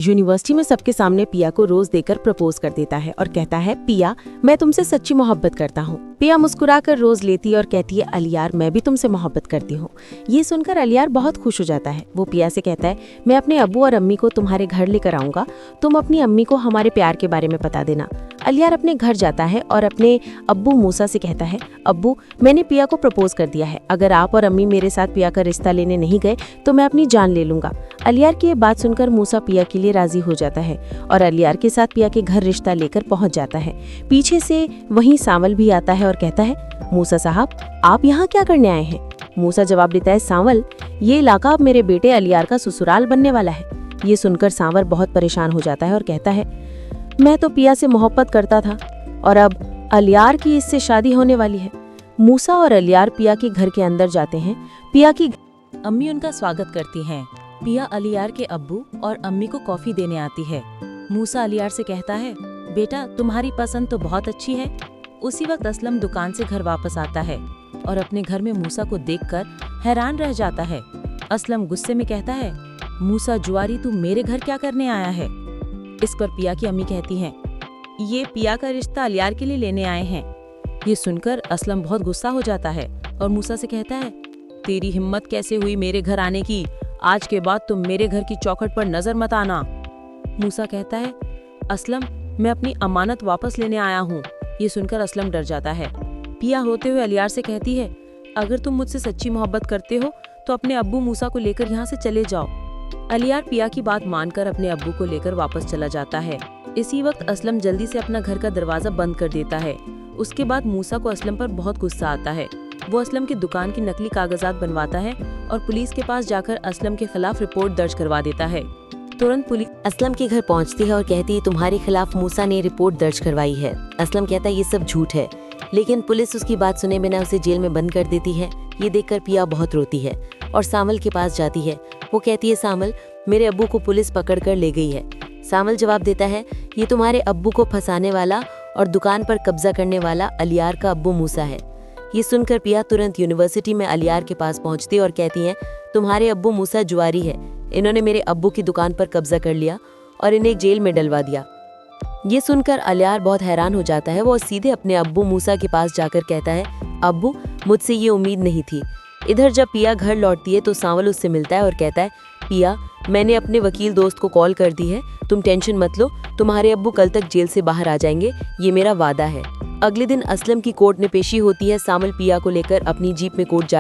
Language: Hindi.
यूनिवर्सिटी में सबके सामने पिया को रोज देकर प्रपोज कर देता है और कहता है, पिया मैं तुमसे सच्ची मोहब्बत करता हूँ। पिया मुस्कुराकर रोज लेती है और कहती है, अलियार मैं भी तुमसे मोहब्बत करती हूँ। ये सुनकर अलियार बहुत खुश हो जाता है। वो पिया से कहता है, मैं अपने अब्बू और अम्मी को तुम्हारे घर लेकर आऊंगा, तुम अपनी अम्मी को हमारे प्यार के बारे में बता देना। अलियार अपने घर जाता है और अपने अब्बू मूसा से कहता है, अब्बू मैंने पिया को प्रपोज कर दिया है, अगर आप और अम्मी मेरे साथ पिया का रिश्ता लेने नहीं गए तो मैं अपनी जान ले लूंगा। अलियार की ये बात सुनकर मूसा पिया के लिए राजी हो जाता है और अलियार के साथ पिया के घर रिश्ता लेकर पहुंच जाता है। पीछे से वहीं सांवल भी आता है और कहता है, मूसा साहब आप यहाँ क्या करने आए हैं? मूसा जवाब देता है, सांवल ये इलाका अब मेरे बेटे अलियार का ससुराल बनने वाला है। ये सुनकर सांवल बहुत परेशान हो जाता है और कहता है, मैं तो पिया से मोहब्बत करता था और अब अलियार की इससे शादी होने वाली है। मूसा और अलियार पिया के घर के अंदर जाते हैं। पिया की अम्मी उनका स्वागत करती हैं। पिया अलियार के अब्बू और अम्मी को कॉफी देने आती है। मूसा अलियार से कहता है, बेटा तुम्हारी पसंद तो बहुत अच्छी है। उसी वक्त असलम दुकान से घर वापस आता है और अपने घर में मूसा को देखकर हैरान रह जाता है। असलम गुस्से में कहता है, मूसा जुआरी तू मेरे घर क्या करने आया है? इस पर पिया की अम्मी कहती हैं, ये पिया का रिश्ता अलियार के लिए लेने आए हैं। ये सुनकर असलम बहुत गुस्सा हो जाता है और मूसा से कहता है, तेरी हिम्मत कैसे हुई मेरे घर आने की? आज के बाद तुम मेरे घर की चौखट पर नजर मत आना। मूसा कहता है, असलम मैं अपनी अमानत वापस लेने आया हूँ। ये सुनकर असलम डर जाता है। पिया होते हुए अलियार से कहती है, अगर तुम मुझसे सच्ची मोहब्बत करते हो तो अपने अब्बू मूसा को लेकर यहाँ से चले जाओ। अलियार पिया की बात मानकर अपने अब्बू को लेकर वापस चला जाता है। इसी वक्त असलम जल्दी से अपना घर का दरवाजा बंद कर देता है। उसके बाद मूसा को असलम पर बहुत गुस्सा आता है। वो असलम की दुकान की नकली कागजात बनवाता है और पुलिस के पास जाकर असलम के खिलाफ रिपोर्ट दर्ज करवा देता है। तुरंत पुलिस असलम के घर पहुंचती है और कहती है, तुम्हारे खिलाफ मूसा ने रिपोर्ट दर्ज करवाई है। असलम कहता है, ये सब झूठ है, लेकिन पुलिस उसकी बात सुने बिना उसे जेल में बंद कर देती है। ये देखकर पिया बहुत रोती है और सामल के पास जाती है। वो कहती है, सामल मेरे अब्बू को पुलिस पकड़ कर ले गई है। सामल जवाब देता है, ये तुम्हारे अब्बू को फंसाने वाला और दुकान पर कब्जा करने वाला अलियार का अब्बू मूसा है। ये सुनकर पिया तुरंत यूनिवर्सिटी में अलियार के पास पहुंचती और कहती हैं, तुम्हारे अब्बू मूसा जुआरी है, इन्होंने मेरे अब्बू की दुकान पर कब्जा कर लिया और इन्हें जेल में डलवा दिया। ये सुनकर अलियार बहुत हैरान हो जाता है। वो सीधे अपने अब्बू मूसा के पास जाकर कहता है, अब्बू मुझसे ये उम्मीद नहीं थी। इधर जब पिया घर लौटती है तो सांवल उससे मिलता है और कहता है, पिया मैंने अपने वकील दोस्त को कॉल कर दी है, तुम टेंशन मत लो, तुम्हारे अब्बू कल तक जेल से बाहर आ जाएंगे, ये मेरा वादा है। अगले दिन असलम की कोर्ट में पेशी होती है। सामल पिया को लेकर अपनी जीप में कोर्ट जा